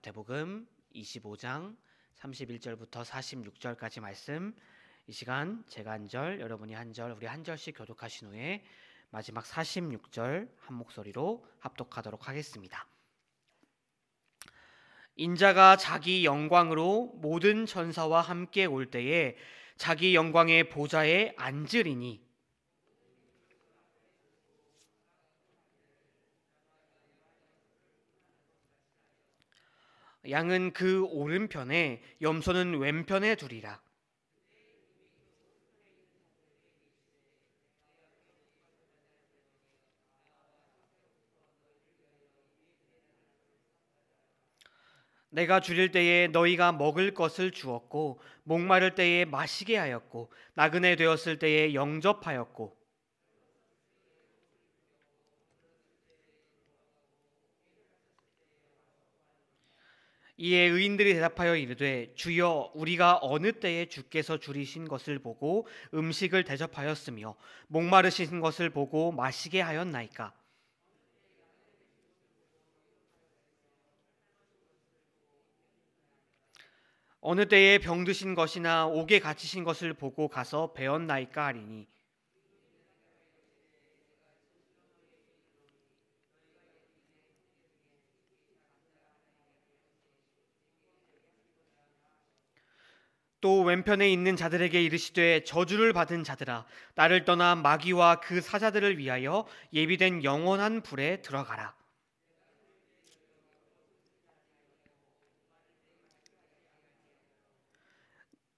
마태복음 25장 31절부터 46절까지 말씀, 이 시간 제가 한 절, 여러분이 한 절, 우리 한 절씩 교독하신 후에 마지막 46절 한 목소리로 합독하도록 하겠습니다. 인자가 자기 영광으로 모든 천사와 함께 올 때에 자기 영광의 보좌에 앉으리니 양은 그 오른편에 염소는 왼편에 두리라. 내가 줄일 때에 너희가 먹을 것을 주었고 목마를 때에 마시게 하였고 나그네 되었을 때에 영접하였고 이에 의인들이 대답하여 이르되 주여 우리가 어느 때에 주께서 줄이신 것을 보고 음식을 대접하였으며 목마르신 것을 보고 마시게 하였나이까. 어느 때에 병드신 것이나 옥에 갇히신 것을 보고 가서 배웠나이까 하리니 또 왼편에 있는 자들에게 이르시되 저주를 받은 자들아 나를 떠나 마귀와 그 사자들을 위하여 예비된 영원한 불에 들어가라.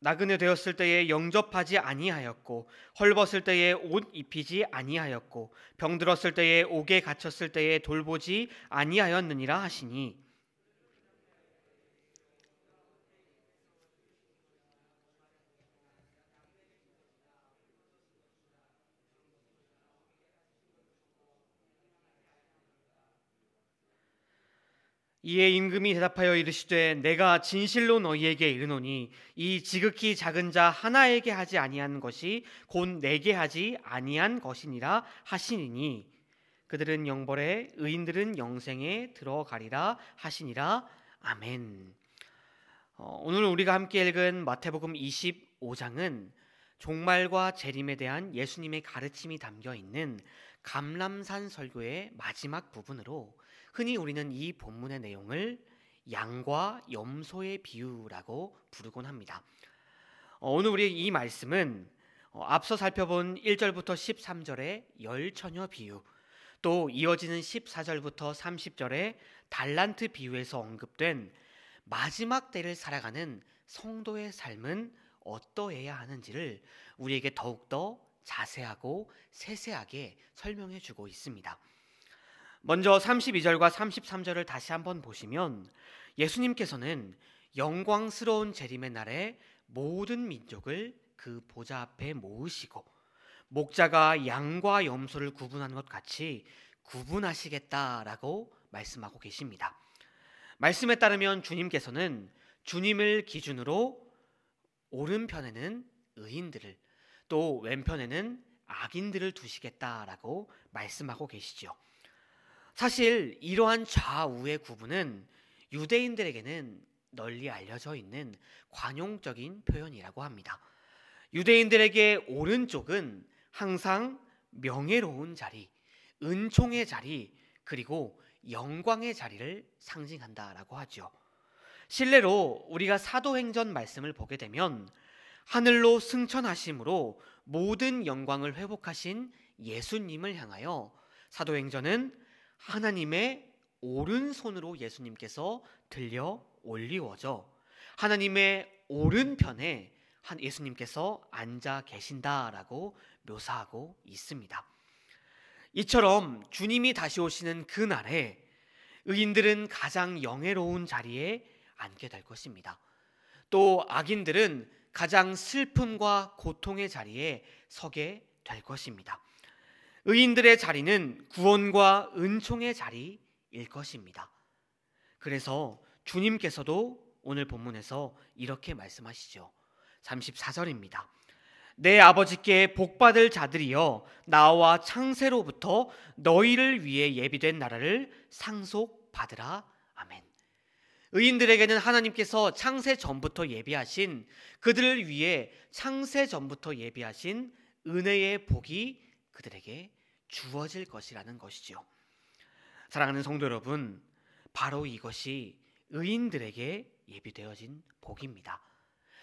나그네 되었을 때에 영접하지 아니하였고 헐벗을 때에 옷 입히지 아니하였고 병들었을 때에 옥에 갇혔을 때에 돌보지 아니하였느니라 하시니 이에 임금이 대답하여 이르시되 내가 진실로 너희에게 이르노니 이 지극히 작은 자 하나에게 하지 아니한 것이 곧 내게 하지 아니한 것이니라 하시니니 그들은 영벌에 의인들은 영생에 들어가리라 하시니라. 아멘. 오늘 우리가 함께 읽은 마태복음 25장은 종말과 재림에 대한 예수님의 가르침이 담겨 있는 감람산 설교의 마지막 부분으로 흔히 우리는 이 본문의 내용을 양과 염소의 비유라고 부르곤 합니다. 오늘 우리 이 말씀은 앞서 살펴본 1절부터 13절의 열처녀 비유, 또 이어지는 14절부터 30절의 달란트 비유에서 언급된 마지막 때를 살아가는 성도의 삶은 어떠해야 하는지를 우리에게 더욱더 자세하고 세세하게 설명해 주고 있습니다. 먼저 32절과 33절을 다시 한번 보시면 예수님께서는 영광스러운 재림의 날에 모든 민족을 그 보좌 앞에 모으시고 목자가 양과 염소를 구분한 것 같이 구분하시겠다라고 말씀하고 계십니다. 말씀에 따르면 주님께서는 주님을 기준으로 오른편에는 의인들을 또 왼편에는 악인들을 두시겠다라고 말씀하고 계시죠. 사실 이러한 좌우의 구분은 유대인들에게는 널리 알려져 있는 관용적인 표현이라고 합니다. 유대인들에게 오른쪽은 항상 명예로운 자리, 은총의 자리, 그리고 영광의 자리를 상징한다라고 하죠. 실례로 우리가 사도행전 말씀을 보게 되면 하늘로 승천하심으로 모든 영광을 회복하신 예수님을 향하여 사도행전은 하나님의 오른손으로 예수님께서 들려 올리워져 하나님의 오른편에 예수님께서 앉아 계신다라고 묘사하고 있습니다. 이처럼 주님이 다시 오시는 그날에 의인들은 가장 영예로운 자리에 앉게 될 것입니다. 또 악인들은 가장 슬픔과 고통의 자리에 서게 될 것입니다. 의인들의 자리는 구원과 은총의 자리일 것입니다. 그래서 주님께서도 오늘 본문에서 이렇게 말씀하시죠. 34절입니다. 내 아버지께 복받을 자들이여 나와 창세로부터 너희를 위해 예비된 나라를 상속받으라. 아멘. 의인들에게는 하나님께서 창세 전부터 예비하신, 그들을 위해 창세 전부터 예비하신 은혜의 복이 그들에게 주어질 것이라는 것이죠. 사랑하는 성도 여러분, 바로 이것이 의인들에게 예비되어진 복입니다.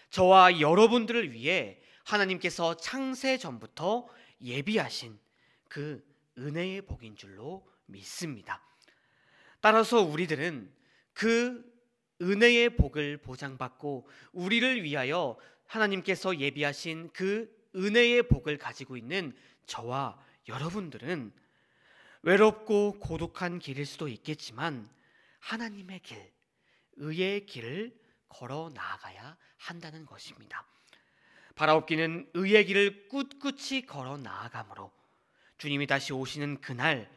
저와 여러분들을 위해 하나님께서 창세 전부터 예비하신 그 은혜의 복인 줄로 믿습니다. 따라서 우리들은 그 은혜의 복을 보장받고 우리를 위하여 하나님께서 예비하신 그 은혜의 복을 가지고 있는 저와 여러분들은 외롭고 고독한 길일 수도 있겠지만 하나님의 길, 의의 길을 걸어 나아가야 한다는 것입니다. 바라옵기는 의의 길을 꿋꿋이 걸어 나아가므로 주님이 다시 오시는 그날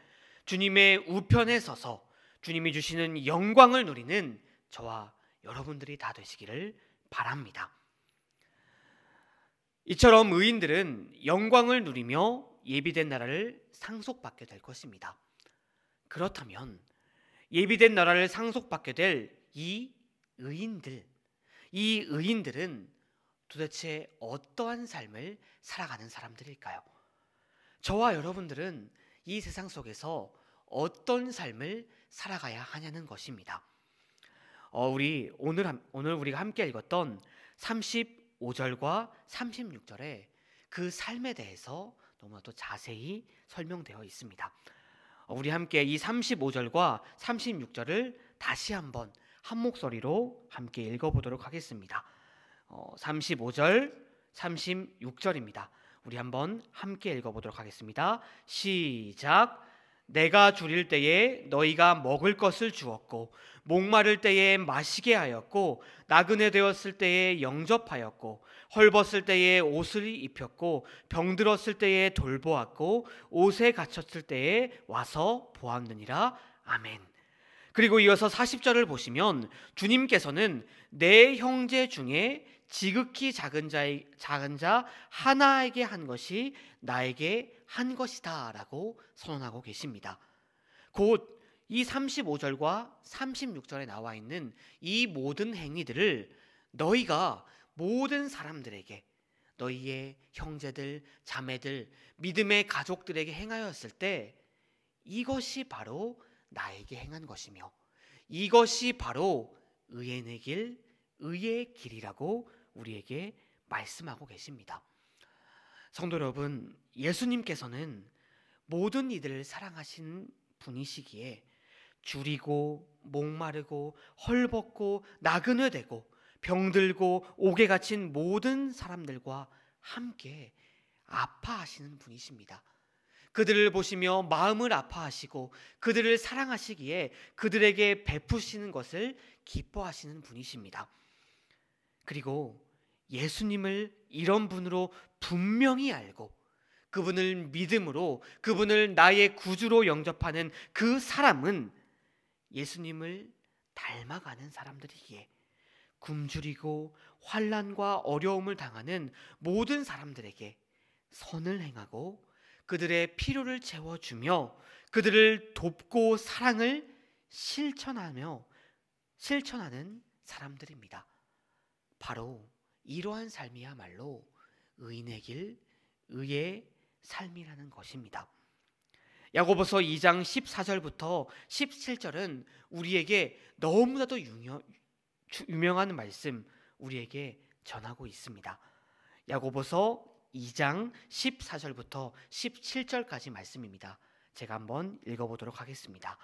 주님의 우편에 서서 주님이 주시는 영광을 누리는 저와 여러분들이 다 되시기를 바랍니다. 이처럼 의인들은 영광을 누리며 예비된 나라를 상속받게 될 것입니다. 그렇다면 예비된 나라를 상속받게 될 이 의인들은 도대체 어떠한 삶을 살아가는 사람들일까요? 저와 여러분들은 이 세상 속에서 어떤 삶을 살아가야 하냐는 것입니다. 오늘 우리가 함께 읽었던 35절과 36절에 그 삶에 대해서 너무나도 자세히 설명되어 있습니다. 우리 함께 이 35절과 36절을 다시 한번 한 목소리로 함께 읽어보도록 하겠습니다. 35절, 36절입니다. 우리 한번 함께 읽어보도록 하겠습니다. 시작. 내가 줄일 때에 너희가 먹을 것을 주었고 목마를 때에 마시게 하였고 나그네 되었을 때에 영접하였고 헐벗을 때에 옷을 입혔고 병들었을 때에 돌보았고 옷에 갇혔을 때에 와서 보았느니라. 아멘. 그리고 이어서 40절을 보시면 주님께서는 내 형제 중에 지극히 작은 자 하나에게 한 것이 나에게 한 것이다 라고 선언하고 계십니다. 곧 이 35절과 36절에 나와 있는 이 모든 행위들을 너희가 모든 사람들에게, 너희의 형제들, 자매들, 믿음의 가족들에게 행하였을 때 이것이 바로 나에게 행한 것이며 이것이 바로 의인의 길, 의의 길이라고 우리에게 말씀하고 계십니다. 성도 여러분, 예수님께서는 모든 이들을 사랑하신 분이시기에 줄이고 목마르고 헐벗고 나그네 되고 병들고 옥에 갇힌 모든 사람들과 함께 아파하시는 분이십니다. 그들을 보시며 마음을 아파하시고 그들을 사랑하시기에 그들에게 베푸시는 것을 기뻐하시는 분이십니다. 그리고 예수님을 이런 분으로 분명히 알고 그분을 믿음으로 그분을 나의 구주로 영접하는 그 사람은 예수님을 닮아가는 사람들이기에 굶주리고 환난과 어려움을 당하는 모든 사람들에게 선을 행하고 그들의 필요를 채워주며 그들을 돕고 사랑을 실천하는 사람들입니다. 바로 이러한 삶이야말로 의인의 길, 의의 삶이라는 것입니다. 야고보서 2장 14절부터 17절은 우리에게 너무나도 유명한 말씀 우리에게 전하고 있습니다. 야고보서 2장 14절부터 17절까지 말씀입니다. 제가 한번 읽어보도록 하겠습니다.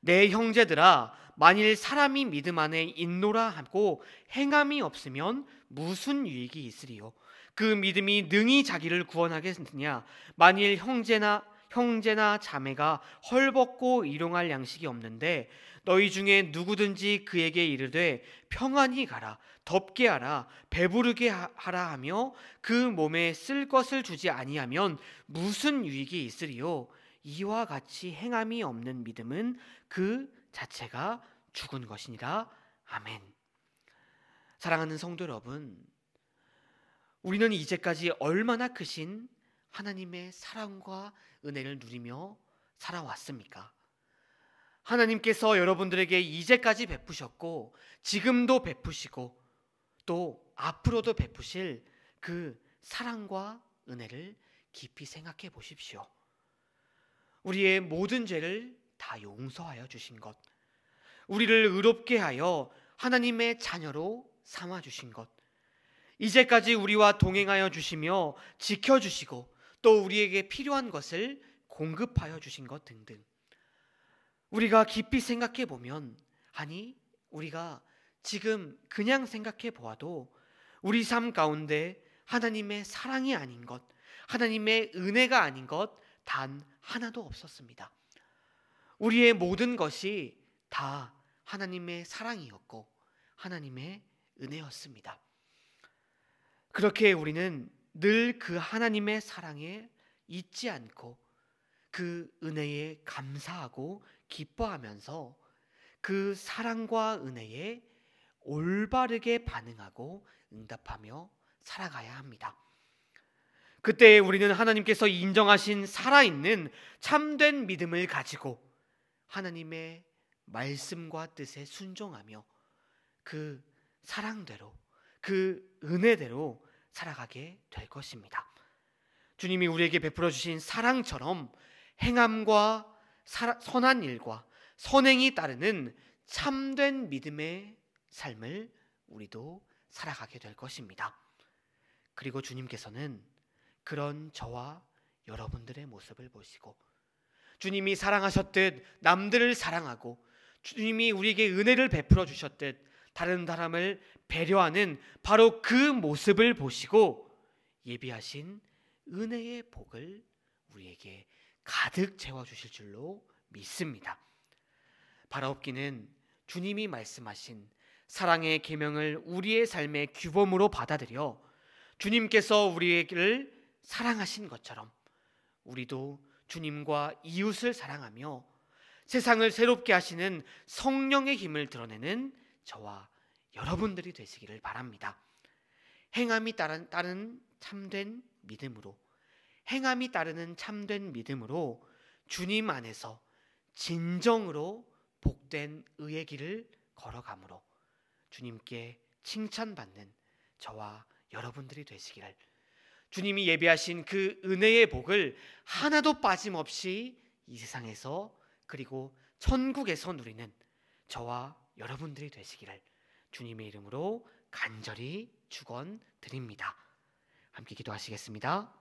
내 형제들아, 만일 사람이 믿음 안에 있노라 하고 행함이 없으면 무슨 유익이 있으리요? 그 믿음이 능히 자기를 구원하겠느냐? 만일 형제나 자매가 헐벗고 일용할 양식이 없는데 너희 중에 누구든지 그에게 이르되 평안히 가라, 덥게 하라, 배부르게 하라 하며 그 몸에 쓸 것을 주지 아니하면 무슨 유익이 있으리요? 이와 같이 행함이 없는 믿음은 그 자체가 죽은 것이니라. 아멘. 사랑하는 성도 여러분, 우리는 이제까지 얼마나 크신 하나님의 사랑과 은혜를 누리며 살아왔습니까? 하나님께서 여러분들에게 이제까지 베푸셨고 지금도 베푸시고 또 앞으로도 베푸실 그 사랑과 은혜를 깊이 생각해 보십시오. 우리의 모든 죄를 다 용서하여 주신 것, 우리를 의롭게 하여 하나님의 자녀로 삼아 주신 것, 이제까지 우리와 동행하여 주시며 지켜주시고 또 우리에게 필요한 것을 공급하여 주신 것 등등, 우리가 깊이 생각해 보면, 아니 우리가 지금 그냥 생각해 보아도 우리 삶 가운데 하나님의 사랑이 아닌 것, 하나님의 은혜가 아닌 것 단 하나도 없었습니다. 우리의 모든 것이 다 하나님의 사랑이었고 하나님의 은혜였습니다. 그렇게 우리는 늘 그 하나님의 사랑에 잊지 않고 그 은혜에 감사하고 기뻐하면서 그 사랑과 은혜에 올바르게 반응하고 응답하며 살아가야 합니다. 그때 우리는 하나님께서 인정하신 살아있는 참된 믿음을 가지고 하나님의 말씀과 뜻에 순종하며 그 사랑대로, 그 은혜대로 살아가게 될 것입니다. 주님이 우리에게 베풀어 주신 사랑처럼 행함과 선한 일과 선행이 따르는 참된 믿음의 삶을 우리도 살아가게 될 것입니다. 그리고 주님께서는 그런 저와 여러분들의 모습을 보시고 주님이 사랑하셨듯 남들을 사랑하고 주님이 우리에게 은혜를 베풀어 주셨듯 다른 사람을 배려하는 바로 그 모습을 보시고 예비하신 은혜의 복을 우리에게 가득 채워주실 줄로 믿습니다. 바라옵기는 주님이 말씀하신 사랑의 계명을 우리의 삶의 규범으로 받아들여 주님께서 우리를 사랑하신 것처럼 우리도 주님과 이웃을 사랑하며 세상을 새롭게 하시는 성령의 힘을 드러내는 저와 여러분들이 되시기를 바랍니다. 행함이 따른 참된 믿음으로, 행함이 따르는 참된 믿음으로 주님 안에서 진정으로 복된 의의 길을 걸어가므로 주님께 칭찬받는 저와 여러분들이 되시기를, 주님이 예비하신 그 은혜의 복을 하나도 빠짐없이 이 세상에서 그리고 천국에서 누리는 저와 여러분들이 되시기를 주님의 이름으로 간절히 축원드립니다. 함께 기도하시겠습니다.